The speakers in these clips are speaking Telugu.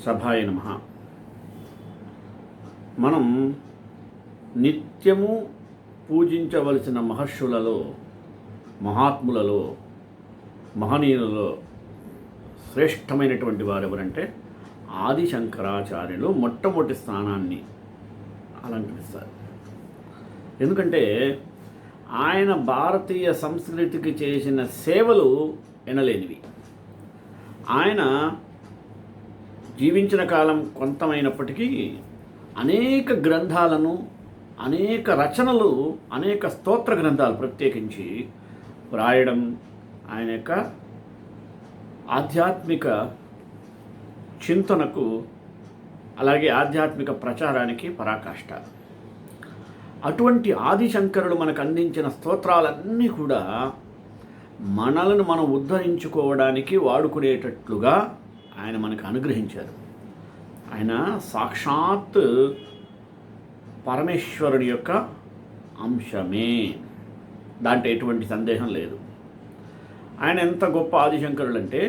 సభాయ నమః. మనం నిత్యము పూజించవలసిన మహర్షులలో, మహాత్ములలో, మహనీయులలో శ్రేష్టమైనటువంటి వారు ఎవరంటే ఆది శంకరాచార్యులు మొట్టమొదటి స్థానాన్ని అలంకరిస్తారు. ఎందుకంటే ఆయన భారతీయ సంస్కృతికి చేసిన సేవలు ఎనలేనివి. ఆయన జీవించిన కాలం కొంతమైనప్పటికీ అనేక గ్రంథాలను, అనేక రచనలు, అనేక స్తోత్ర గ్రంథాలు ప్రత్యేకించి వ్రాయడం ఆయన యొక్క ఆధ్యాత్మిక చింతనకు, అలాగే ఆధ్యాత్మిక ప్రచారానికి పరాకాష్ట. అటువంటి ఆదిశంకరుడు మనకు అందించిన స్తోత్రాలన్నీ కూడా మనలను మనం ఉద్ధరించుకోవడానికి వాడుకునేటట్లుగా ఆయన మనకు అనుగ్రహించారు. ఆయన సాక్షాత్ పరమేశ్వరుడి యొక్క అంశమే, దాంట్లో ఎటువంటి సందేహం లేదు. ఆయన ఎంత గొప్ప ఆదిశంకరుడు అంటే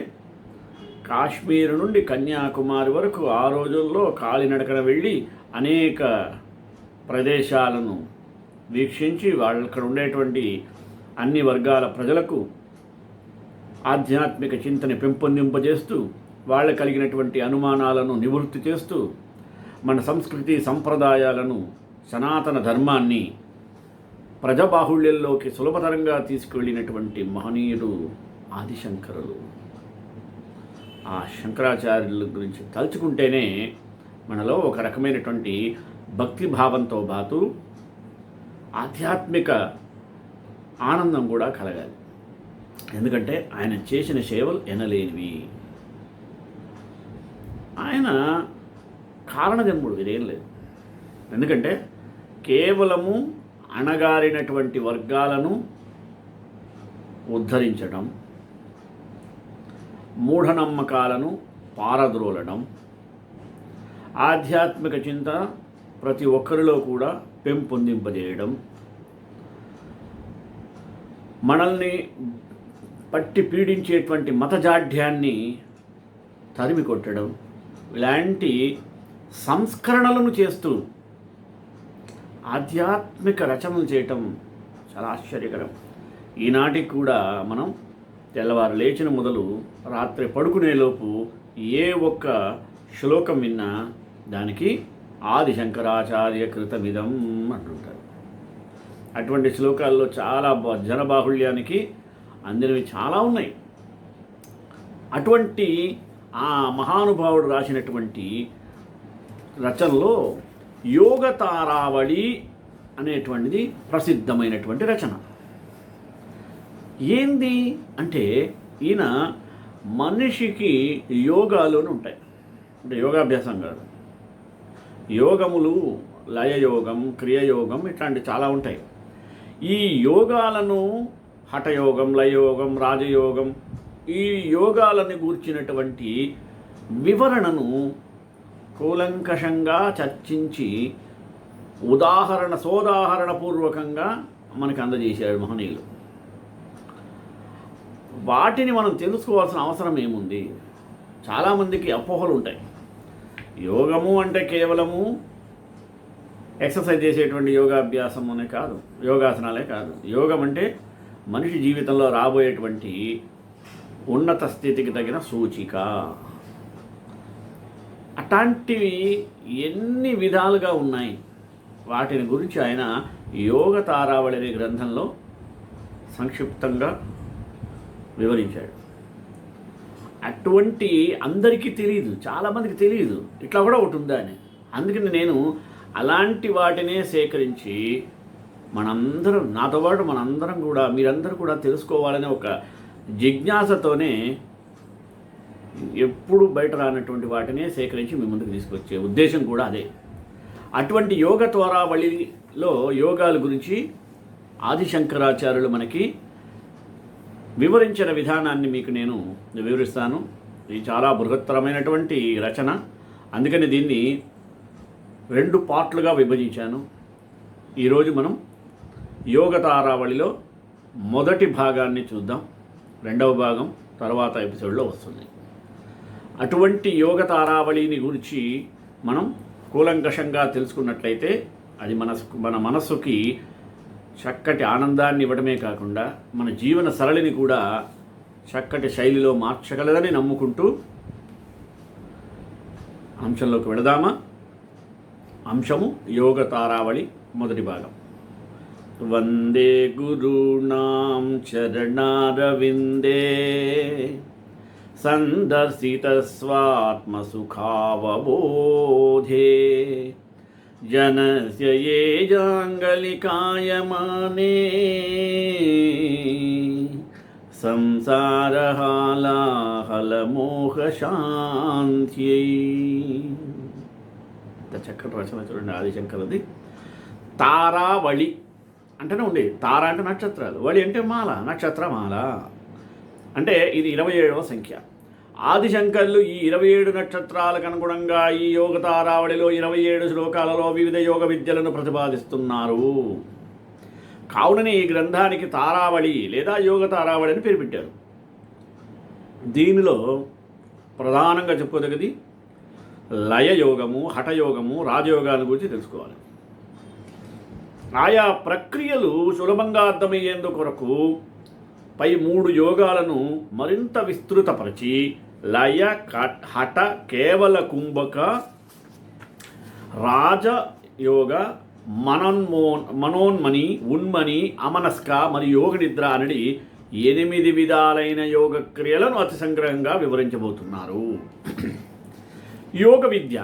కాశ్మీర్ నుండి కన్యాకుమారి వరకు ఆ రోజుల్లో కాలినడకన వెళ్ళి అనేక ప్రదేశాలను వీక్షించి అక్కడ ఉండేటువంటి అన్ని వర్గాల ప్రజలకు ఆధ్యాత్మిక చింతన పెంపొందింపజేస్తూ, వాళ్ళకు కలిగినటువంటి అనుమానాలను నివృత్తి చేస్తూ, మన సంస్కృతి సంప్రదాయాలను, సనాతన ధర్మాన్ని ప్రజాబాహుళ్యంలోకి సులభతరంగా తీసుకువెళ్ళినటువంటి మహనీయుడు ఆదిశంకరులు. ఆ శంకరాచార్యుల గురించి తలుచుకుంటేనే మనలో ఒక రకమైనటువంటి భక్తిభావంతో పాటు ఆధ్యాత్మిక ఆనందం కూడా కలగాలి. ఎందుకంటే ఆయన చేసిన సేవలు ఎనలేనివి. ఆయన కారణజన్ముడు, ఇదేం లేదు. ఎందుకంటే కేవలము అణగారినటువంటి వర్గాలను ఉద్ధరించడం, మూఢనమ్మకాలను పారద్రోలడం, ఆధ్యాత్మిక చింత ప్రతి ఒక్కరిలో కూడా పెంపొందింపజేయడం, మనల్ని పట్టి పీడించేటువంటి మతజాఢ్యాన్ని తరిమి కొట్టడం, ఇలాంటి సంస్కరణలను చేస్తూ ఆధ్యాత్మిక రచనలు చేయటం చాలా ఆశ్చర్యకరం. ఈనాటికి కూడా మనం తెల్లవారు లేచిన మొదలు రాత్రి పడుకునేలోపు ఏ ఒక్క శ్లోకం విన్నా దానికి ఆది శంకరాచార్య కృతమిదం అంటుంటారు. అటువంటి శ్లోకాల్లో చాలా జనబాహుళ్యానికి అందినవి చాలా ఉన్నాయి. అటువంటి ఆ మహానుభావుడు రాసినటువంటి రచనలో యోగ తారావళి అనేటువంటిది ప్రసిద్ధమైనటువంటి రచన. ఏంది అంటే ఈయన మనిషికి యోగాలు ఉంటాయి, అంటే యోగాభ్యాసం కాదు, యోగములు, లయయోగం, క్రియయోగం, ఇట్లాంటివి చాలా ఉంటాయి. ఈ యోగాలను హఠయోగం, లయయోగం, రాజయోగం, ఈ యోగాలను గూర్చినటువంటి వివరణను కూలంకషంగా చర్చించి సోదాహరణపూర్వకంగా మనకు అందజేశాడు మహనీయులు. వాటిని మనం తెలుసుకోవాల్సిన అవసరం ఏముంది? చాలామందికి అపోహలు ఉంటాయి. యోగము అంటే కేవలము ఎక్సర్సైజ్ చేసేటువంటి యోగాభ్యాసం అనే కాదు, యోగాసనాలే కాదు. యోగం అంటే మనిషి జీవితంలో రాబోయేటువంటి ఉన్నత స్థితికి తగిన సూచిక. అట్లాంటివి ఎన్ని విధాలుగా ఉన్నాయి, వాటిని గురించి ఆయన యోగ తారావళి అనే గ్రంథంలో సంక్షిప్తంగా వివరించాడు. అటువంటి అందరికీ తెలియదు, చాలామందికి తెలియదు ఇట్లా కూడా ఒకటి ఉందా అని. అందుకని నేను అలాంటి వాటినే సేకరించి మనందరం, నాతో పాటు మనందరం కూడా, మీరందరూ కూడా తెలుసుకోవాలనే ఒక జిజ్ఞాసతోనే ఎప్పుడు బయట రానటువంటి వాటినే సేకరించి మీ ముందుకు తీసుకొచ్చే ఉద్దేశం కూడా అదే. అటువంటి యోగ త్వరావళిలో యోగాల గురించి ఆదిశంకరాచార్యులు మనకి వివరించిన విధానాన్ని మీకు నేను వివరిస్తాను. ఇది చాలా బృహత్తరమైనటువంటి రచన, అందుకని దీన్ని 2 పార్ట్లుగా విభజించాను. ఈరోజు మనం యోగ తారావళిలో మొదటి భాగాన్ని చూద్దాం. 2వ భాగం తర్వాత ఎపిసోడ్లో వస్తుంది. అటువంటి యోగ తారావళిని గురించి మనం కూలంకషంగా తెలుసుకున్నట్లయితే అది మన మనస్సుకి చక్కటి ఆనందాన్ని ఇవ్వడమే కాకుండా మన జీవన సరళిని కూడా చక్కటి శైలిలో మార్చగలదని నమ్ముకుంటూ అంశంలోకి వెళదామా. అంశము యోగ తారావళి మొదటి భాగం. వందే గురుణాం చరణారవిందే సందర్శిత స్వాత్మసుఖావబోధే జనస్య యే జాంగలికాయమానే సంసారహాలాహలమోహశాంత్యై. ఇంత చక్కటి రచన చూడండి ఆదిశంకరది. తారావళి అంటేనే ఉండేది. తార అంటే నక్షత్రాలు, వళి అంటే మాల, నక్షత్రమాల. అంటే ఇది 27వ సంఖ్య. ఆదిశంకర్లు ఈ 27 నక్షత్రాలకు అనుగుణంగా ఈ యోగ తారావళిలో 27 శ్లోకాలలో వివిధ యోగ విద్యలను ప్రతిపాదిస్తున్నారు. కావుననే ఈ గ్రంథానికి తారావళి లేదా యోగ తారావళి అని పేరు పెట్టారు. దీనిలో ప్రధానంగా చెప్పుకోదగ్గది లయయోగము, హఠయోగము, రాజయోగాల గురించి తెలుసుకోవాలి. ఆయా ప్రక్రియలు సులభంగా అర్థమయ్యేందు కొరకు పై 3 యోగాలను మరింత విస్తృతపరిచి లయ, హఠ, కేవల కుంభక, రాజయోగ, మనోన్మని, ఉన్మని, అమనస్క మరియు యోగ నిద్ర అనేది 8 విధాలైన యోగ క్రియలను అతి సంగ్రహంగా వివరించబోతున్నారు. యోగ విద్య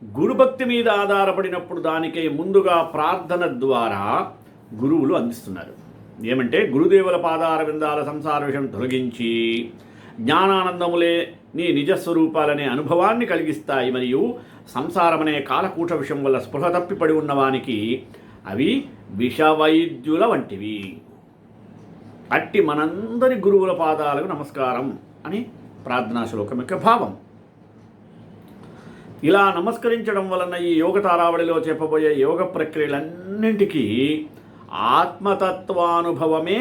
గురుభక్తి మీద ఆధారపడినప్పుడు దానికై ముందుగా ప్రార్థన ద్వారా గురువులు అందిస్తున్నారు. ఏమంటే గురుదేవుల పాదార విందాల సంసార విషయం తొలగించి జ్ఞానానందములే నీ నిజస్వరూపాలనే అనుభవాన్ని కలిగిస్తాయి. మరియు సంసారమనే కాలకూట విషయం వల్ల స్పృహ తప్పిపడి ఉన్నవానికి అవి విషవైద్యుల వంటివి. అట్టి మనందరి గురువుల పాదాలకు నమస్కారం అని ప్రార్థనా శ్లోకం యొక్క భావం. ఇలా నమస్కరించడం వలన ఈ యోగ తారావళిలో చెప్పబోయే యోగ ప్రక్రియలన్నింటికీ ఆత్మతత్వానుభవమే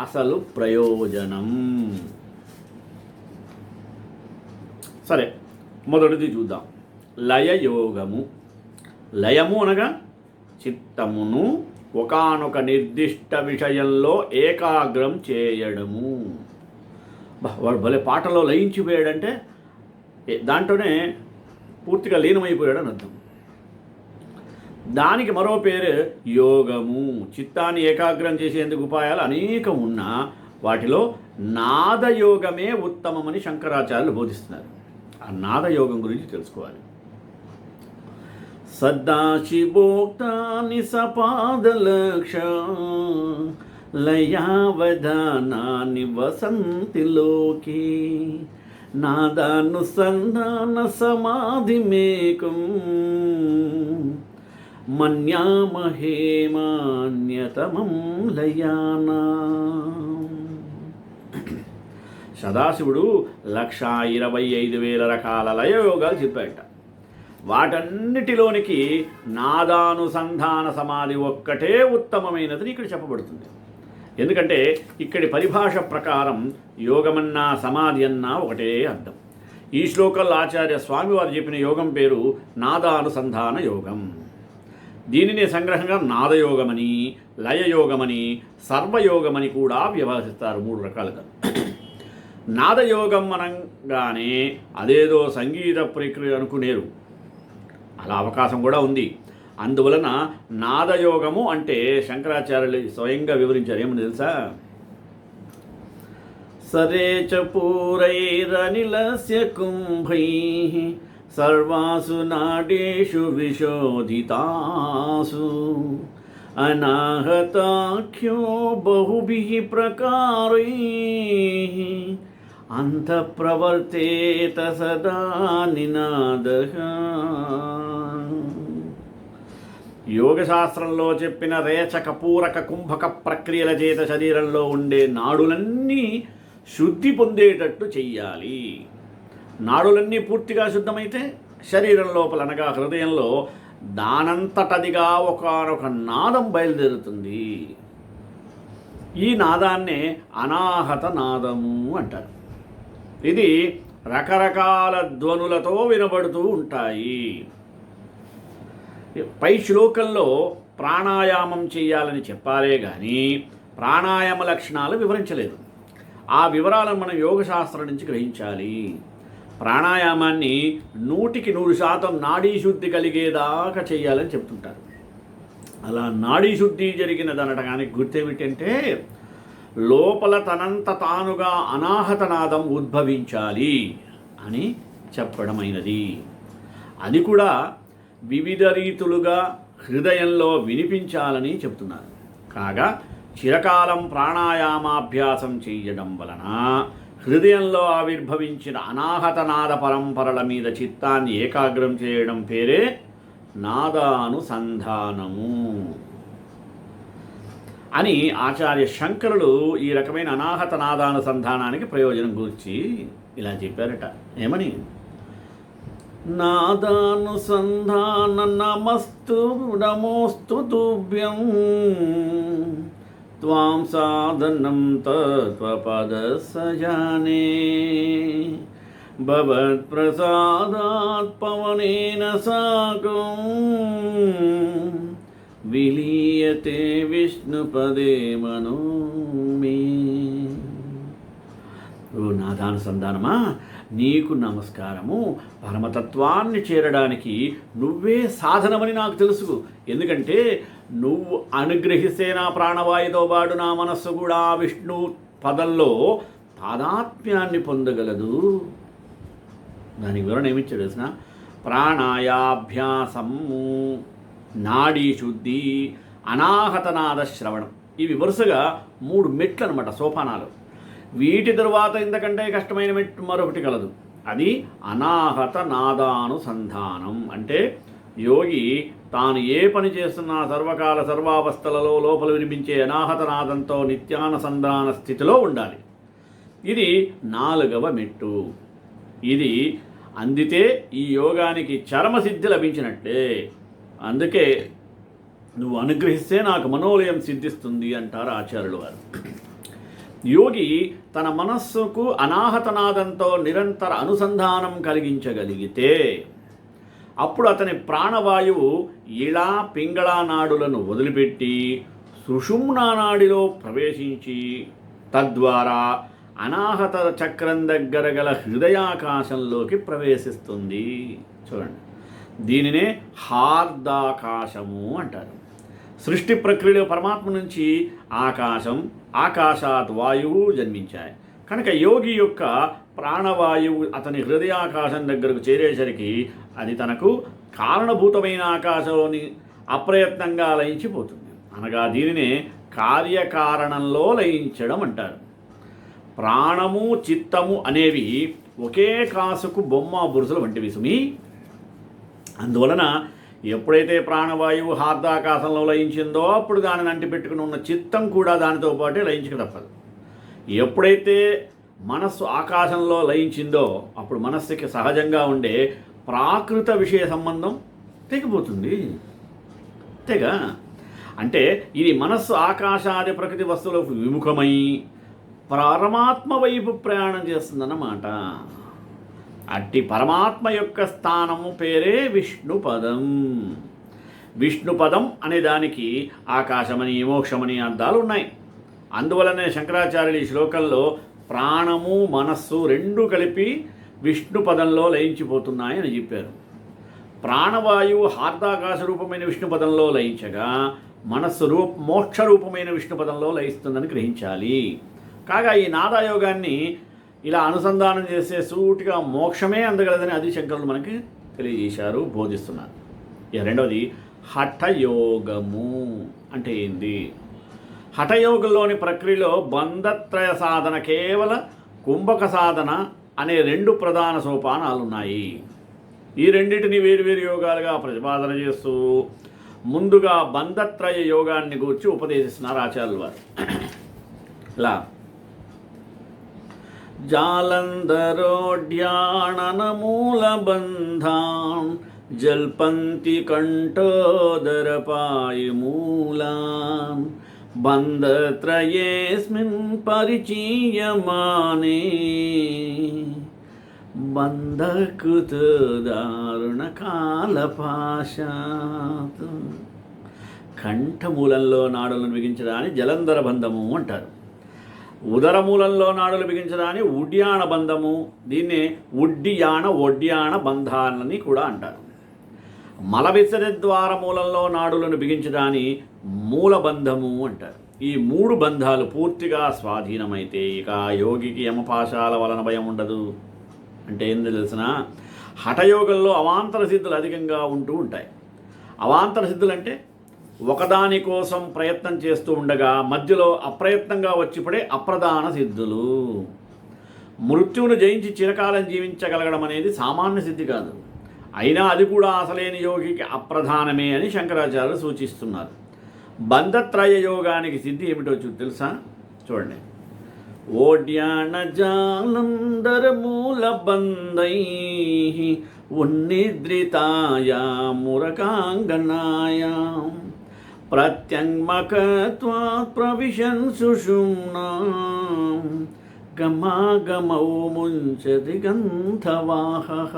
అసలు ప్రయోజనం. సరే, మొదటిది చూద్దాం. లయయోగము. లయము అనగా చిత్తమును ఒకానొక నిర్దిష్ట విషయంలో ఏకాగ్రం చేయడము. వాడు భలే పాటలో లయించిపోయాడంటే దాంట్లోనే పూర్తిగా లీనమైపోయాడని అర్థం. దానికి మరో పేరు యోగము. చిత్తాన్ని ఏకాగ్రం చేసేందుకు ఉపాయాలు అనేకం ఉన్నా వాటిలో నాదయోగమే ఉత్తమమని శంకరాచార్యులు బోధిస్తున్నారు. ఆ నాదయోగం గురించి తెలుసుకోవాలి. సదాశివోక్తాని సపాదలక్ష లయావధానాని వసంతి లోకే నాదానుసంధాన సమాధిమేకం మన్యామహే మాన్యతమం లయానా. సదాశివుడు 1,25,000 రకాల లయయోగాలు చెప్పాట. వాటన్నిటిలోనికి నాదానుసంధాన సమాధి ఒక్కటే ఉత్తమమైనదని ఇక్కడ చెప్పబడుతుంది. ఎందుకంటే ఇక్కడి పరిభాష ప్రకారం యోగమన్నా సమాధి అన్నా ఒకటే అర్థం. ఈ శ్లోకంలో ఆచార్య స్వామివారు చెప్పిన యోగం పేరు నాదానుసంధాన యోగం. దీనిని సంగ్రహంగా నాదయోగమని, లయయోగమని, సర్వయోగమని కూడా వ్యవహరిస్తారు 3 రకాలుగా. నాదయోగం అనగానే అదేదో సంగీత ప్రక్రియ అనుకునేరు. అలా అవకాశం కూడా ఉంది. అందువలన నాదయోగము అంటే శంకరాచార్యులు స్వయంగా వివరించారు. ఏమని తెలుసా? సరే చ పూరైరనిలస్య కుంభైః సర్వాసు నాడేషు విశోధితాసు అనాహతాఖ్యో బహుభిః ప్రకారైః అంతఃప్రవర్తేత సదా నినాదః. యోగశాస్త్రంలో చెప్పిన రేచక, పూరక, కుంభక ప్రక్రియల చేత శరీరంలో ఉండే నాడులన్నీ శుద్ధి పొందేటట్టు చెయ్యాలి. నాడులన్నీ పూర్తిగా శుద్ధమైతే శరీరం లోపల అనగా హృదయంలో దానంతటదిగా ఒకానొక నాదం బయలుదేరుతుంది. ఈ నాదాన్నే అనాహత నాదము అంటారు. ఇది రకరకాల ధ్వనులతో వినబడుతూ ఉంటాయి. పై శ్లోకంలో ప్రాణాయామం చేయాలని చెప్పాలే కానీ ప్రాణాయామ లక్షణాలు వివరించలేదు. ఆ వివరాలను మనం యోగశాస్త్రం నుంచి గ్రహించాలి. ప్రాణాయామాన్ని 100% నాడీ శుద్ధి కలిగేదాకా చేయాలని చెప్తుంటారు. అలా నాడీ శుద్ధి జరిగినదనడానికి గుర్తేమిటంటే లోపల తనంత తానుగా అనాహతనాదం ఉద్భవించాలి అని చెప్పడమైనది. అది కూడా వివిధ రీతులుగా హృదయంలో వినిపించాలని చెప్తున్నారు. కాగా చిరకాలం ప్రాణాయామాభ్యాసం చేయడం వలన హృదయంలో ఆవిర్భవించిన అనాహతనాద పరంపరల మీద చిత్తాన్ని ఏకాగ్రం చేయడం పేరే నాదానుసంధానము అని ఆచార్య శంకరులు ఈ రకమైన అనాహత నాదానుసంధానానికి ప్రయోజనం గురించి ఇలా చెప్పారట. ఏమని? నాదానుసంధాన నమస్తు నమోస్తు తుభ్యం త్వాం సాధనం తత్వపద సజానే భవత్ప్రసాదాత్ పవనేన సాకం విలీయతే విష్ణుపదే మనో మే. ఓ నాదానుసంధానమా, నీకు నమస్కారము. పరమతత్వాన్ని చేరడానికి నువ్వే సాధనమని నాకు తెలుసు. ఎందుకంటే నువ్వు అనుగ్రహిస్తే నా ప్రాణవాయుతో పాటు నా మనస్సు కూడా విష్ణు పదంలో తాదాత్మ్యాన్ని పొందగలదు. దానికి వివరణ ఏమిచ్చాడు తెలిసిన? ప్రాణాయాభ్యాసము, నాడీ శుద్ధి, అనాహతనాద శ్రవణం. ఇవి వరుసగా 3 మెట్లు అనమాట, సోపానాలు. వీటి తరువాత ఇంతకంటే కష్టమైన మెట్టు మరొకటి కలదు. అది అనాహత నాదానుసంధానం. అంటే యోగి తాను ఏ పని చేస్తున్నా సర్వకాల సర్వావస్థలలో లోపల వినిపించే అనాహత నాదంతో నిత్యానుసంధాన స్థితిలో ఉండాలి. ఇది 4వ మెట్టు. ఇది అందితే ఈ యోగానికి చరమసిద్ధి లభించినట్లే. అందుకే నువ్వు అనుగ్రహిస్తే నాకు మనోలయం సిద్ధిస్తుంది అంటారు ఆచార్యులు వారు. యోగి తన మనస్సుకు అనాహతనాదంతో నిరంతర అనుసంధానం కలిగించగలిగితే అప్పుడు అతని ప్రాణవాయువు ఇలా పింగళా నాడులను వదిలిపెట్టి సుషుమ్నా నాడిలో ప్రవేశించి తద్వారా అనాహత చక్రం దగ్గర గల హృదయాకాశంలోకి ప్రవేశిస్తుంది. చూడండి, దీనినే హార్దాకాశము అంటారు. సృష్టి ప్రక్రియలో పరమాత్మ నుంచి ఆకాశం, ఆకాశాత్ వాయువు జన్మించాయి. కనుక యోగి యొక్క ప్రాణవాయువు అతని హృదయాకాశం దగ్గరకు చేరేసరికి అది తనకు కారణభూతమైన ఆకాశంలోని అప్రయత్నంగా లయించిపోతుంది. అనగా దీనినే కార్యకారణంలో లయించడం అంటారు. ప్రాణము, చిత్తము అనేవి ఒకే కాసుకు బొమ్మ బురుసులు వంటివి సుమి. అందువలన ఎప్పుడైతే ప్రాణవాయువు హార్దాకాశంలో లయించిందో అప్పుడు దానిని అంటిపెట్టుకుని ఉన్న చిత్తం కూడా దానితో పాటే లయించక తప్పదు. ఎప్పుడైతే మనస్సు ఆకాశంలో లయించిందో అప్పుడు మనస్సుకి సహజంగా ఉండే ప్రాకృత విషయ సంబంధం తెగిపోతుంది. తెగా అంటే ఇది మనస్సు ఆకాశాది ప్రకృతి వస్తువులకు విముఖమై పరమాత్మ వైపు ప్రయాణం చేస్తుందన్నమాట. అట్టి పరమాత్మ యొక్క స్థానము పేరే విష్ణుపదం. విష్ణుపదం అనే దానికి ఆకాశమని, మోక్షమని అర్థాలు ఉన్నాయి. అందువలనే శంకరాచార్యులు ఈ శ్లోకంలో ప్రాణము, మనస్సు 2 కలిపి విష్ణుపదంలో లయించిపోతున్నాయని చెప్పారు. ప్రాణవాయువు హార్దాకాశ రూపమైన విష్ణుపదంలో లయించగా మనస్సు మోక్ష రూపమైన విష్ణుపదంలో లయిస్తుందని గ్రహించాలి. కాగా ఈ నాదాయోగాన్ని ఇలా అనుసంధానం చేసే సూటిగా మోక్షమే అందగలదని అది శంకరులు మనకి తెలియజేశారు, బోధిస్తున్నారు. రెండవది హఠయోగము అంటే ఏంది? హఠయోగంలోని ప్రక్రియలో బంధత్రయ సాధన, కేవల కుంభక సాధన అనే 2 ప్రధాన సోపానాలు ఉన్నాయి. ఈ రెండింటిని వేరువేరు యోగాలుగా ప్రతిపాదన చేస్తూ ముందుగా బంధత్రయ యోగాన్ని గురించి ఉపదేశిస్తున్నారు ఆచార్యులు వారు. ఇలా జాలంధరోడ్యాణనమూలబంధాం జల్పంతి కంఠోదరపాయమూలాం బంధత్రయేస్మిన్ పరిచీయమానే బంధకృత దారుణ కాలపాశాత్. కంఠమూలంలో నాడులను బిగించడాన్ని జలంధర బంధము అంటారు. ఉదరమూలంలో నాడులు బిగించడాన్ని ఉడ్యాణ బంధము, దీన్నే ఒడ్యాణ బంధాలని కూడా అంటారు. మలవిసర్జ ద్వార మూలంలో నాడులను బిగించడాన్ని మూలబంధము అంటారు. ఈ 3 బంధాలు పూర్తిగా స్వాధీనమైతే ఇక యోగికి యమపాశాల వలన భయం ఉండదు. అంటే ఏం తెలిసిన, హఠయోగంలో అవాంతర సిద్ధులు అధికంగా ఉంటూ ఉంటాయి. అవాంతర సిద్ధులు అంటే ఒకదాని కోసం ప్రయత్నం చేస్తూ ఉండగా మధ్యలో అప్రయత్నంగా వచ్చిపడే అప్రధాన సిద్ధులు. మృత్యువును జయించి చిరకాలం జీవించగలగడం అనేది సామాన్య సిద్ధి కాదు. అయినా అది కూడా అసలేని యోగికి అప్రధానమే అని శంకరాచార్యులు సూచిస్తున్నారు. బంధత్రయ యోగానికి సిద్ధి ఏమిటో తెలుసా? చూడండి. ఓడ్యాణ జాలంధర మూల బంధై ఉన్నిద్రితాయా మురకాంగనాయ ప్రత్యంగమకత్వాత్ ప్రవిశన్ సుషుమ్నా గమాగమౌ ముంచతి గంధవాహః.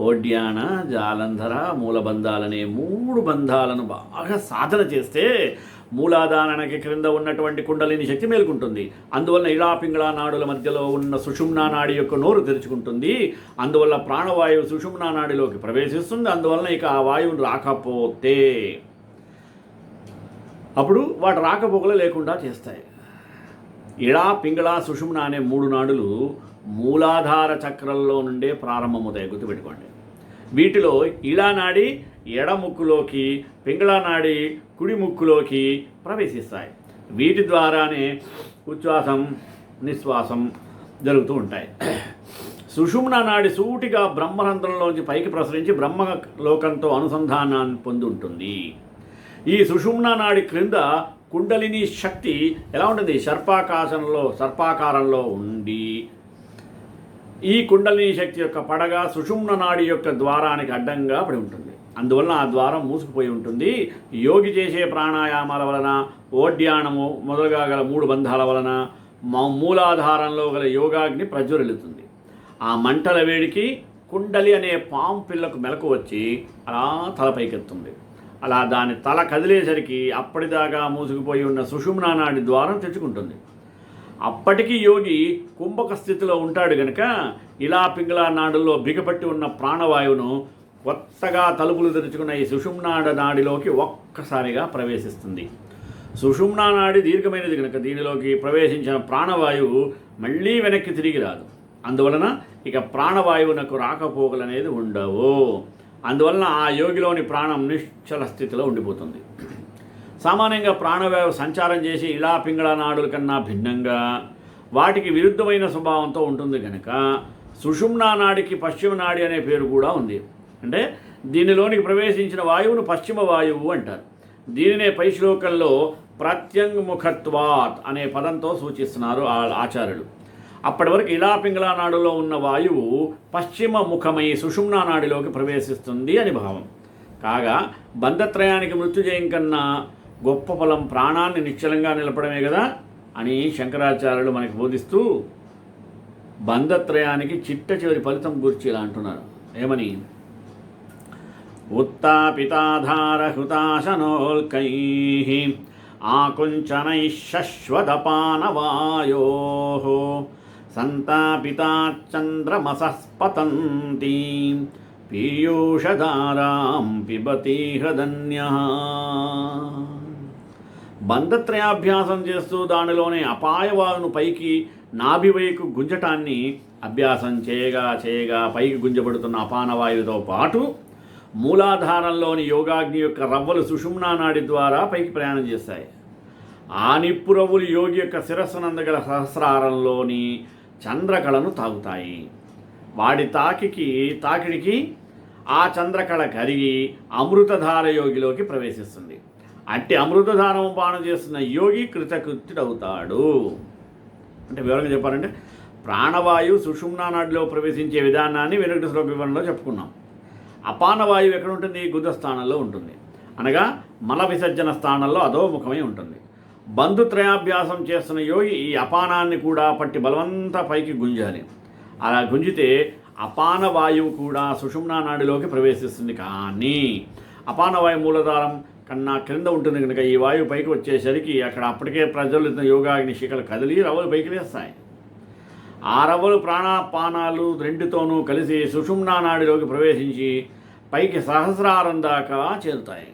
ఓడ్యాణ, జాలంధర, మూలబంధాలనే 3 బంధాలను బాగా సాధన చేస్తే మూలాధారణకి క్రింద ఉన్నటువంటి కుండలిని శక్తి మేలుకుంటుంది. అందువల్ల ఇళా పింగళా నాడుల మధ్యలో ఉన్న సుషుమ్నా నాడి యొక్క నోరు తెరుచుకుంటుంది. అందువల్ల ప్రాణవాయువు సుషుమ్నా నాడిలోకి ప్రవేశిస్తుంది. అందువల్ల ఇక ఆ వాయువును రాకపోతే అప్పుడు వాటి రాకపోకలు లేకుండా చేస్తాయి. ఇళా పింగళా సుషుమ్నా అనే 3 నాడులు మూలాధార చక్రంలో నుండే ప్రారంభమవుతాయి. గుర్తుపెట్టుకోండి. వీటిలో ఇళా నాడి ఎడముక్కులోకి, పింగళా నాడి కుడి ముక్కులోకి ప్రవేశిస్తాయి. వీటి ద్వారానే ఉచ్ఛ్వాసం నిశ్వాసం జరుగుతూ ఉంటాయి. సుషుమ్నా నాడి సూటిగా బ్రహ్మరంధ్రంలోంచి పైకి ప్రసరించి బ్రహ్మలోకంతో అనుసంధానాన్ని పొంది ఉంటుంది. ఈ సుషుమ్నా నాడి క్రింద కుండలిని శక్తి ఎలా ఉంటుంది? సర్పాకారంలో ఉండి ఈ కుండలిని శక్తి యొక్క పడగ సుషుమ్నా నాడి యొక్క ద్వారానికి అడ్డంగా పడి ఉంటుంది. అందువలన ఆ ద్వారం మూసుకుపోయి ఉంటుంది. యోగి చేసే ప్రాణాయామాల వలన, ఓడ్యానము మొదలుగా గల 3 బంధాల వలన మూలాధారంలో గల యోగాగ్ని ప్రజ్వరిల్లుతుంది. ఆ మంటల వేడికి కుండలి అనే పాము పిల్లకు మెలకు వచ్చి అలా తలపైకెత్తుంది. అలా దాని తల కదిలేసరికి అప్పటిదాకా మూసుకుపోయి ఉన్న సుషుమ్నా నాడి ద్వారం తెచ్చుకుంటుంది. అప్పటికీ యోగి కుంభక స్థితిలో ఉంటాడు గనుక ఇలా పింగళా నాడుల్లో బిగపట్టి ఉన్న ప్రాణవాయువును కొత్తగా తలుపులు తెరుచుకున్న ఈ సుషుమ్నా నాడిలోకి ఒక్కసారిగా ప్రవేశిస్తుంది. సుషుమ్నా నాడి దీర్ఘమైనది కనుక దీనిలోకి ప్రవేశించిన ప్రాణవాయువు మళ్ళీ వెనక్కి తిరిగి రాదు. అందువలన ఇక ప్రాణవాయువునకు రాకపోకలనేది ఉండవు. అందువలన ఆ యోగిలోని ప్రాణం నిశ్చల స్థితిలో ఉండిపోతుంది. సామాన్యంగా ప్రాణవాయువు సంచారం చేసి ఇలా పింగళా నాడుల కన్నా భిన్నంగా వాటికి విరుద్ధమైన స్వభావంతో ఉంటుంది కనుక సుషుమ్నా నాడికి పశ్చిమ నాడి అనే పేరు కూడా ఉంది. అంటే దీనిలోనికి ప్రవేశించిన వాయువును పశ్చిమ వాయువు అంటారు. దీనినే పై శ్లోకంలో ప్రత్యంగముఖత్వాత్ అనే పదంతో సూచిస్తున్నారు ఆచార్యులు. అప్పటి వరకు ఇలా పింగళా నాడులో ఉన్న వాయువు పశ్చిమ ముఖమై సుషుమ్నా నాడిలోకి ప్రవేశిస్తుంది అని భావం. కాగా బంధత్రయానికి మృత్యుజయం కన్నా గొప్ప ఫలం ప్రాణాన్ని నిశ్చలంగా నిలపడమే కదా అని శంకరాచార్యులు మనకి బోధిస్తూ బంధత్రయానికి చిట్ట చివరి ఫలితం గురించి ఇలా అంటున్నారు. ఏమని? ఉత్తాపితాధారహృతాశనోల్కై ఆకుంచనై శశ్వతపానవాయో సంతాపితాచంద్రమసస్పతంతి పీయూషధారాం పిబతి హృదన్యః. బంధత్రయాభ్యాసం చేస్తూ దానిలోనే అపాయవాయువును పైకి నాభివైపు గుంజటాన్ని అభ్యాసం చేయగా పైకి గుంజబడుతున్న అపానవాయువుతో పాటు మూలాధారంలోని యోగాగ్ని యొక్క రవ్వలు సుషుమ్నా నాడి ద్వారా పైకి ప్రయాణం చేస్తాయి. ఆ నిప్పు రవ్వులు యోగి యొక్క శిరస్సునందగల సహస్రారంలోని చంద్రకళను తాగుతాయి. వాడి తాకిడికి ఆ చంద్రకళ కరిగి అమృతధార యోగిలోకి ప్రవేశిస్తుంది. అట్టి అమృతధారము పానం చేస్తున్న యోగి కృతకృత్యుడవుతాడు. అంటే వివరంగా చెప్పాలంటే ప్రాణవాయువు సుషుమ్నా నాడిలో ప్రవేశించే విధానాన్ని వెనుకటి శ్లోక వివరణలో చెప్పుకున్నాం. అపానవాయువు ఎక్కడ ఉంటుంది? గుద స్థానంలో ఉంటుంది. అనగా మల విసర్జన స్థానంలో అధోముఖమై ఉంటుంది. బంధుత్రయాభ్యాసం చేస్తున్న యోగి ఈ అపానాన్ని కూడా పట్టి బలవంతా పైకి గుంజాలి. అలా గుంజితే అపాన వాయువు కూడా సుషుమ్నా నాడిలోకి ప్రవేశిస్తుంది. కానీ అపాన వాయు మూలధారం కన్నా క్రింద ఉంటుంది కనుక ఈ వాయువు పైకి వచ్చేసరికి అక్కడ అప్పటికే ప్రజ్వలిత యోగాగ్ని శిఖలు కదిలి రవ్వలు పైకి లేస్తాయి. ఆ రవ్వలు ప్రాణాపానాలు రెండుతోనూ కలిసి సుషుమ్నా నాడిలోకి ప్రవేశించి పైకి సహస్రారం దాకా చేరుతాయి.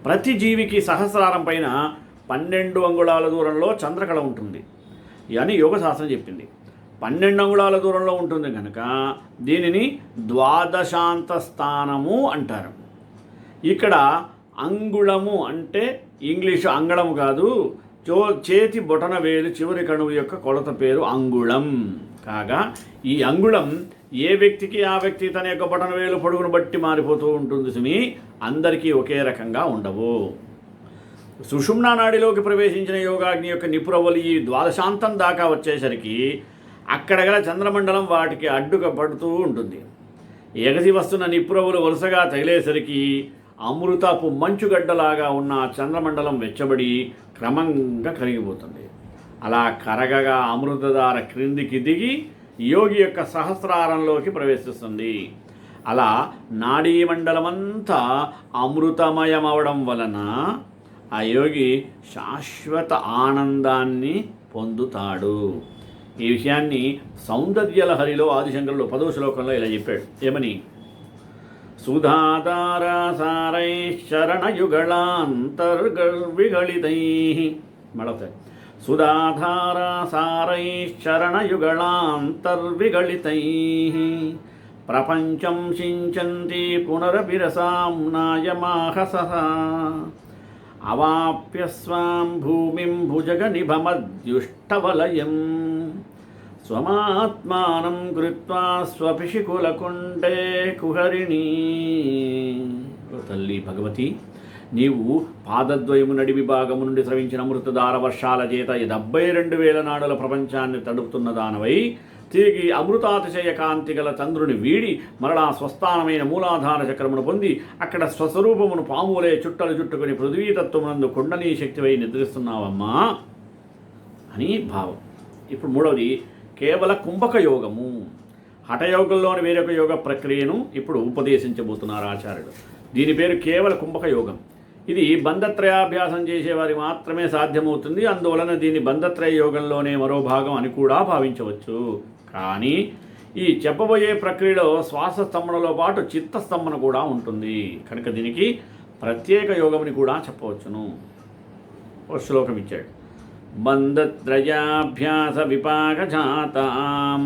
ప్రతి జీవికి సహస్రారం పైన 12 అంగుళాల దూరంలో చంద్రకళ ఉంటుంది అని యోగశాస్త్రం చెప్పింది. 12 అంగుళాల దూరంలో ఉంటుంది కనుక దీనిని ద్వాదశాంత స్థానము అంటారు. ఇక్కడ అంగుళము అంటే ఇంగ్లీషు అంగళము కాదు, చేతి బొటన వేలు చివరి కణువు యొక్క కొలత పేరు అంగుళం. కాగా ఈ అంగుళం ఏ వ్యక్తికి ఆ వ్యక్తి తన యొక్క బొటన వేలు పొడుగును బట్టి మారిపోతూ ఉంటుంది సుమి, అందరికీ ఒకే రకంగా ఉండవు. సుషుమ్నా నాడిలోకి ప్రవేశించిన యోగాగ్ని యొక్క నిపురవలు ఈ ద్వాదశాంతం దాకా వచ్చేసరికి అక్కడ గల చంద్రమండలం వాటికి అడ్డుగా పడుతూ ఉంటుంది. ఎగసి వస్తున్న నిపురవులు వరుసగా తగిలేసరికి అమృతపు మంచుగడ్డలాగా ఉన్న చంద్రమండలం వెచ్చబడి క్రమంగా కరిగిపోతుంది. అలా కరగగా అమృతధార క్రిందికి దిగి యోగి యొక్క సహస్రారంలోకి ప్రవేశిస్తుంది. అలా నాడీ మండలమంతా అమృతమయమవడం వలన ఆ యోగి శాశ్వత ఆనందాన్ని పొందుతాడు. ఈ విషయాన్ని సౌందర్యలహరిలో ఆదిశంకరులు 10వ శ్లోకంలో ఇలా చెప్పాడు. ఏమని? సుధాధారాసారైశ్చరణయుగళాంతర్విగళితైః మళ్ళొకసారి సుధాధారాసారైశ్చరణయుగళాంతర్విగళితైః ప్రపంచం సించంతి పునరపిరసాం నాయమాహసః అవాప్య స్వాం భూమిం భుజగనిభమద్యుష్టవలయం స్వమాత్మానం కృత్వా స్వపిశికులకుండే కుహరిణీ. తల్లి భగవతి, నీవు పాదద్వయము నడి విభాగము నుండి స్రవించిన అమృతధార వర్షాల చేత 72,000 నాడుల ప్రపంచాన్ని తడుపుతున్న దానవై తిరిగి అమృతాతిశయ కాంతి గల చంద్రుని వీడి మరలా స్వస్థానమైన మూలాధార చక్రమును పొంది అక్కడ స్వస్వరూపమును పాములే చుట్టలు చుట్టుకుని పృథ్వీతత్వమునందు కుండనీ శక్తివై నిద్రిస్తున్నావమ్మా అని భావం. ఇప్పుడు మూడవది కేవల కుంభక యోగము. హఠయోగంలోని వేరొక యోగ ప్రక్రియను ఇప్పుడు ఉపదేశించబోతున్నారు ఆచార్యుడు. దీని పేరు కేవల కుంభక యోగం. ఇది బంధత్రయాభ్యాసం చేసేవారి మాత్రమే సాధ్యమవుతుంది. అందువలన దీన్ని బంధత్రయ యోగంలోనే మరో భాగం అని కూడా భావించవచ్చు. కానీ ఈ చెప్పబోయే ప్రక్రియలో శ్వాస స్తంభనలో పాటు చిత్తస్తంభన కూడా ఉంటుంది కనుక దీనికి ప్రత్యేక యోగమని కూడా చెప్పవచ్చును. ఒక శ్లోకం ఇచ్చాడు. బంధత్రయాభ్యాస విపాకజాతాం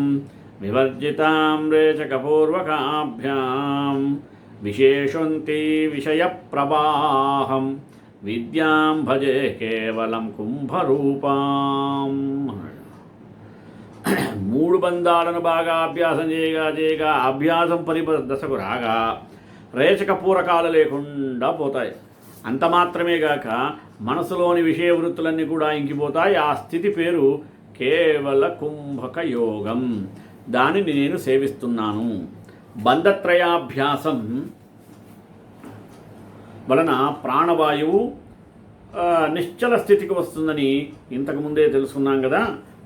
వివర్జితాం రేచకపూర్వకాభ్యాం విశేషంతి విషయ ప్రవాహం విద్యాం భజే కేవలం కుంభరూపాం. 3 బంధాలను బాగా అభ్యాసం చేయగా అభ్యాసం దశకు రాగా రేచక పూరకాలు లేకుండా పోతాయి. అంత మాత్రమే గాక మనసులోని విషయ వృత్తులన్నీ కూడా ఇంకిపోతాయి. ఆ స్థితి పేరు కేవల కుంభక యోగం. దానిని నేను సేవిస్తున్నాను. బంధత్రయాభ్యాసం వలన ప్రాణవాయువు నిశ్చల స్థితికి వస్తుందని ఇంతకుముందే తెలుసుకున్నాం కదా.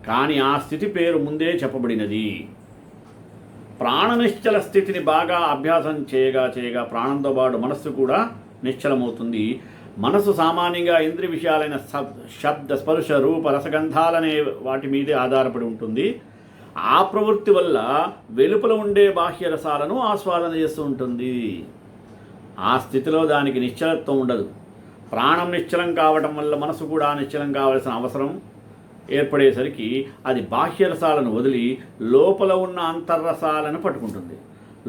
కానీ ఆ స్థితి పేరు ముందే చెప్పబడినది. ప్రాణ నిశ్చల స్థితిని బాగా అభ్యాసం చేయగా ప్రాణంతో పాటు మనస్సు కూడా నిశ్చలమవుతుంది. మనసు సామాన్యంగా ఇంద్రియ విషయాలైన శబ్ద స్పర్శ రూప రసగంధాలనే వాటి మీదే ఆధారపడి ఉంటుంది. ఆ ప్రవృత్తి వల్ల వెలుపల ఉండే బాహ్య రసాలను ఆస్వాదన చేస్తూ ఉంటుంది. ఆ స్థితిలో దానికి నిశ్చలత్వం ఉండదు. ప్రాణం నిశ్చలం కావటం వల్ల మనసు కూడా నిశ్చలం కావలసిన అవసరం ఏర్పడేసరికి అది బాహ్య రసాలను వదిలి లోపల ఉన్న అంతర్రసాలను పట్టుకుంటుంది.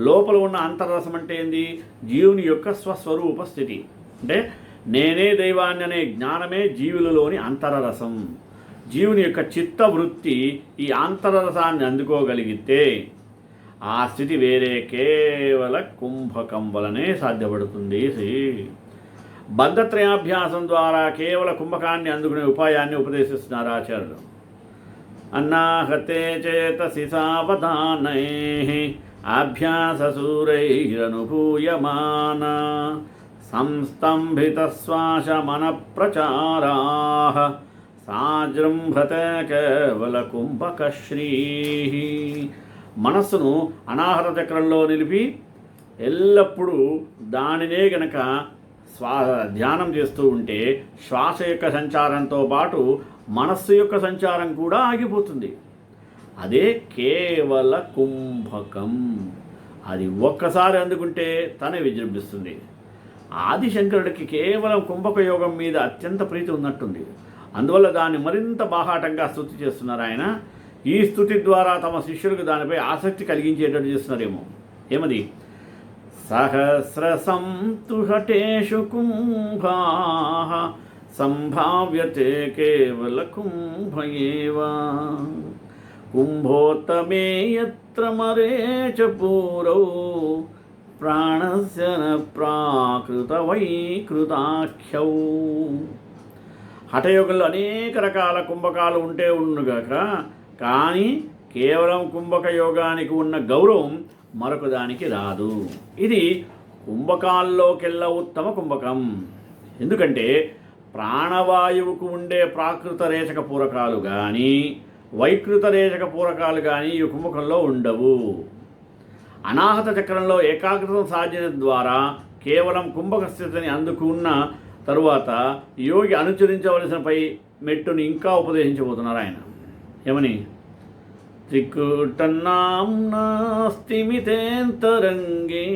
లోపల ఉన్న అంతర్రసం అంటే ఏంది? జీవుని యొక్క స్వస్వరూప స్థితి. అంటే నేనే దైవాన్ని అనే జ్ఞానమే జీవులలోని అంతరరసం. జీవుని యొక్క చిత్తవృత్తి ఈ అంతరరసాన్ని అందుకోగలిగితే ఆ స్థితి వేరే కేవల కుంభకం వలనే సాధ్యపడుతుంది. బంధత్రయాభ్యాసం ద్వారా కేవల కుంభకాన్ని అందుకునే ఉపాయాన్ని ఉపదేశిస్తున్నారు ఆచార్యులు. అన్నాహతే చేతసి సావధానై అభ్యాససూరైరనుభూయమాన సంస్తంభిత శ్వాస మన ప్రచారా సాజృంభత కేవల కుంభకశ్రీ. మనస్సును అనాహత చక్రంలో నిలిపి ఎల్లప్పుడూ దానినే గనక ధ్యానం చేస్తూ ఉంటే శ్వాస యొక్క సంచారంతో పాటు మనస్సు యొక్క సంచారం కూడా ఆగిపోతుంది. అదే కేవల కుంభకం. అది ఒక్కసారి అందుకుంటే తనే విజృంభిస్తుంది. ఆదిశంకరుడికి కేవలం కుంభక యోగం మీద అత్యంత ప్రీతి ఉన్నట్టుంది. అందువల్ల దాన్ని మరింత బాహాటంగా స్తుతి చేస్తున్నారు ఆయన. ఈ స్తుతి ద్వారా తమ శిష్యులకు దానిపై ఆసక్తి కలిగించేటట్టు చేస్తున్నారేమో. ఏమది? సహస్రసంతు హఠేషు కుంభాః సంభావ్యతే కేవల కుంభయేవ కుంభోత్తమే యత్ర మరే చ పూరౌ ప్రాణస్య న ప్రాకృత వైకృతాఖ్యౌ. హఠయోగంలో అనేక రకాల కుంభకాలు ఉంటే ఉండుగాక, కానీ కేవలం కుంభక యోగానికి ఉన్న గౌరవం మరొక దానికి రాదు. ఇది కుంభకాల్లోకెల్లా ఉత్తమ కుంభకం. ఎందుకంటే ప్రాణవాయువుకు ఉండే ప్రాకృత రేచక పూరకాలు కానీ వైకృత రేచక పూరకాలు కానీ ఈ కుంభకంలో ఉండవు. అనాహత చక్రంలో ఏకాగ్రత సాధన ద్వారా కేవలం కుంభక స్థితిని అందుకున్న తరువాత యోగి అనుసరించవలసిన పై మెట్టుని ఇంకా ఉపదేశించబోతున్నారు ఆయన. ఏమని? త్రికూటనాంనాస్తిమితేంతరంగే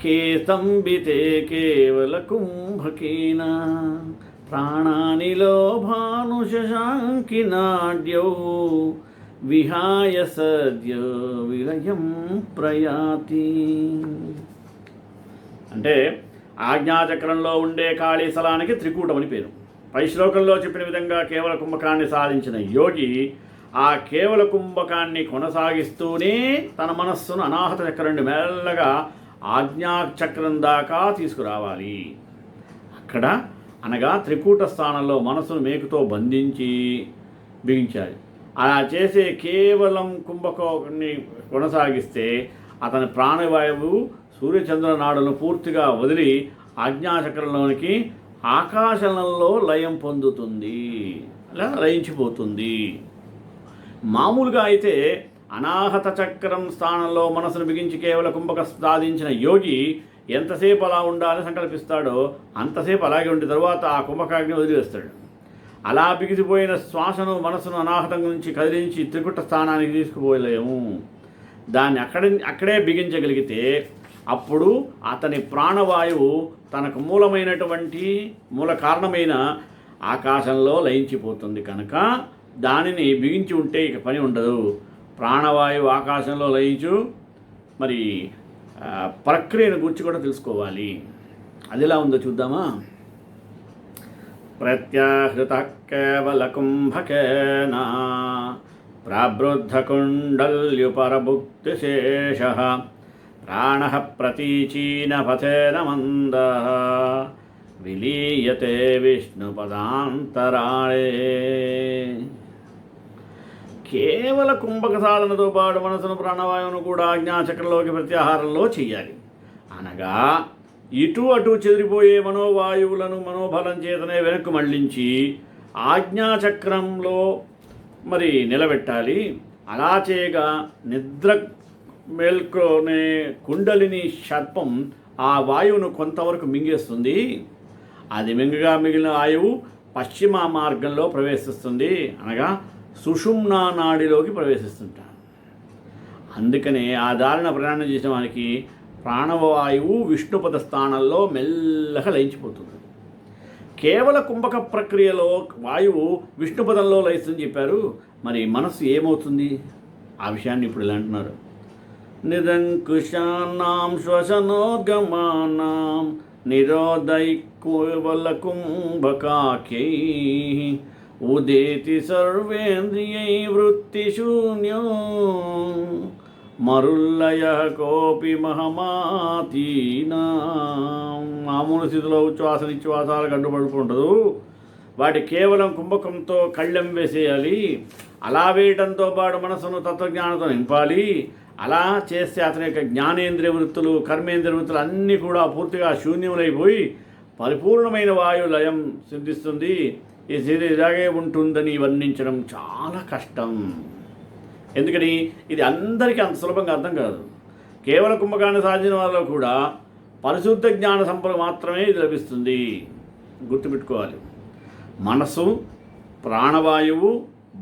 కేతంబితే కేవల కుంభకేన ప్రాణానిలో భానుశశాంకినాడ్యౌ విహాయ సద్య విలయం ప్రయాతి. అంటే ఆజ్ఞాచక్రంలో ఉండే ఖాళీ స్థలానికి త్రికూటం అని పేరు. పై శ్లోకంలో చెప్పిన విధంగా కేవల కుంభకాన్ని సాధించిన యోగి ఆ కేవల కుంభకాన్ని కొనసాగిస్తూనే తన మనస్సును అనాహత చక్రం నుండి మెల్లగా ఆజ్ఞాచక్రం దాకా తీసుకురావాలి. అక్కడ అనగా త్రికూట స్థానంలో మనస్సును మేకుతో బంధించి బిగించాలి. అలా చేసే కేవలం కుంభకాన్ని కొనసాగిస్తే అతని ప్రాణవాయువు సూర్యచంద్ర నాడులను పూర్తిగా వదిలి ఆజ్ఞాచక్రంలోనికి ఆకాశంలో లయం పొందుతుంది, లేదా లయించిపోతుంది. మామూలుగా అయితే అనాహత చక్రం స్థానంలో మనసును బిగించి కేవల కుంభక సాధించిన యోగి ఎంతసేపు అలా ఉండాలని సంకల్పిస్తాడో అంతసేపు అలాగే ఉండి తరువాత ఆ కుంభకాగ్ని వదిలివేస్తాడు. అలా బిగిసిపోయిన శ్వాసను మనసును అనాహతం నుంచి కదిలించి త్రికుట స్థానానికి తీసుకుపోలేము. దాన్ని అక్కడే బిగించగలిగితే అప్పుడు అతని ప్రాణవాయువు తనకు మూల కారణమైన ఆకాశంలో లయించిపోతుంది. కనుక దానిని బిగించి ఉంటే ఇక పని ఉండదు. ప్రాణవాయువు ఆకాశంలో లయించు మరి ప్రక్రియను గురించి కూడా తెలుసుకోవాలి. అది ఎలా ఉందో చూద్దామా? ప్రత్యాహృత కేవల కుంభకేన ప్రాబృద్ధకుండల్యుపరభుక్తిశేష ప్రాణ ప్రతీచీన పథేన మంద విలీయతే విష్ణుపదాంతరాళే. కేవల కుంభక సాధనతో పాటు మనసును ప్రాణవాయువును కూడా ఆజ్ఞాచక్రంలోకి ప్రత్యాహారంలో చెయ్యాలి. అనగా ఇటు అటు చెదిరిపోయే మనోవాయువులను మనోబలం చేతనే వెనక్కు మళ్లించి ఆజ్ఞాచక్రంలో మరి నిలబెట్టాలి. అలా చేయగా నిద్ర మేల్కొనే కుండలిని సర్పం ఆ వాయువును కొంతవరకు మింగేస్తుంది. అది మింగగా మిగిలిన వాయువు పశ్చిమ మార్గంలో ప్రవేశిస్తుంది, అనగా సుషుమ్నా నాడిలోకి ప్రవేశిస్తుంటారు. అందుకనే ఆ దారిన ప్రయాణం చేసిన వారికి ప్రాణవాయువు విష్ణుపద స్థానంలో మెల్లగా లయించిపోతుంది. కేవల కుంభక ప్రక్రియలో వాయువు విష్ణుపదంలో లయిస్తుందని చెప్పారు. మరి మనస్సు ఏమవుతుంది? ఆ విషయాన్ని ఇప్పుడు ఇలా అంటున్నారు. నిరంకుశానాం శ్వసనోద్గమానాం నిరోధైకేవల కుంభకాఖ్యై ఉదేతి సర్వేంద్రియై వృత్తిశూన్యో మరుల్లయ కోపి మహమాతీనా. మామూలు స్థితిలో ఉచ్ఛ్వాస నిశ్వాసాలు గడ్డుపడుకుంటదు. వాటి కేవలం కుంభకంతో కళ్ళెం వేసేయాలి. అలా వేయటంతో పాటు మనసును తత్వజ్ఞానంతో నింపాలి. అలా చేస్తే అతని యొక్క జ్ఞానేంద్రియ వృత్తులు కర్మేంద్రియ వృత్తులు అన్నీ కూడా పూర్తిగా శూన్యములైపోయి పరిపూర్ణమైన వాయు లయం సిద్ధిస్తుంది. ఈ స్థితి ఇలాగే ఉంటుందని వర్ణించడం చాలా కష్టం. ఎందుకని ఇది అందరికీ అంత సులభంగా అర్థం కాదు. కేవల కుంభకాన్ని సాధించిన వాళ్ళలో కూడా పరిశుద్ధ జ్ఞాన సంపద మాత్రమే ఇది లభిస్తుంది. గుర్తుపెట్టుకోవాలి. మనసు, ప్రాణవాయువు,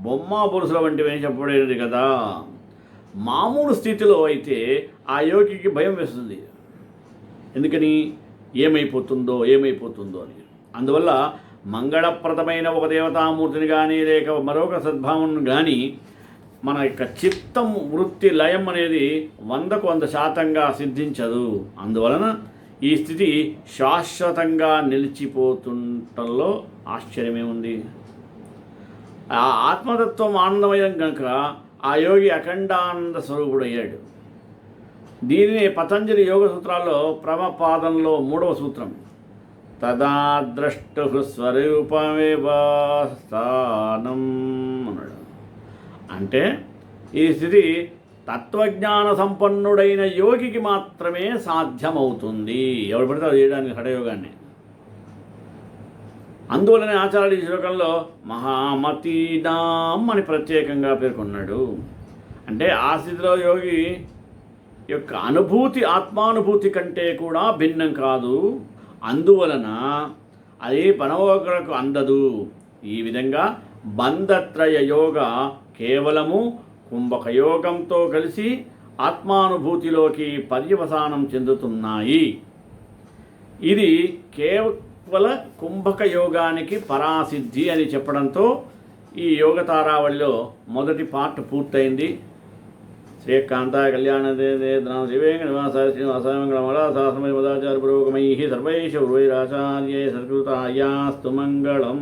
బొమ్మ బొరుసుల వంటివి చెప్పబడేది కదా. మామూలు స్థితిలో అయితే ఆ యోగికి భయం వేస్తుంది. ఎందుకని ఏమైపోతుందో అని. అందువల్ల మంగళప్రదమైన ఒక దేవతామూర్తిని కానీ లేక మరొక సద్భావనను కానీ మన యొక్క చిత్తం వృత్తి లయం అనేది 100% సిద్ధించదు. అందువలన ఈ స్థితి శాశ్వతంగా నిలిచిపోతుంటంలో ఆశ్చర్యమే ఉంది. ఆ ఆత్మతత్వం ఆనందమయం కనుక ఆ యోగి అఖండానంద స్వరూపుడయ్యాడు. దీనిని పతంజలి యోగ సూత్రాల్లో ప్రమపాదంలో 3వ సూత్రం తదా ద్రష్టు స్వరూపమేవ స్థానం అన్నాడు. అంటే ఈ స్థితి తత్వజ్ఞాన సంపన్నుడైన యోగికి మాత్రమే సాధ్యమవుతుంది. ఎవరు పడతారు చేయడానికి హఠయోగాన్ని. అందువలనే ఆచార్యుడు ఈ శ్లోకంలో మహామతీనాం అని ప్రత్యేకంగా పేర్కొన్నాడు. అంటే ఆ స్థితిలో యోగి యొక్క అనుభూతి ఆత్మానుభూతి కంటే కూడా భిన్నం కాదు. అందువలన అది పరమోగ్రకు అందదు. ఈ విధంగా బంధత్రయ యోగ కేవలము కుంభక యోగంతో కలిసి ఆత్మానుభూతిలోకి పర్యవసానం చెందుతున్నాయి. ఇది కేవల కుంభక యోగానికి పరాసిద్ధి అని చెప్పడంతో ఈ యోగ తారావళిలో మొదటి పార్ట్ పూర్తయింది. శ్రీకాంత కళ్యాణ శ్రీవేంకట నివాసాయ శ్రీనివాసాచార్య పురోగమై సర్వైష ఉర్వైరాచార్యై సత్కృతాయాస్తు మంగళం.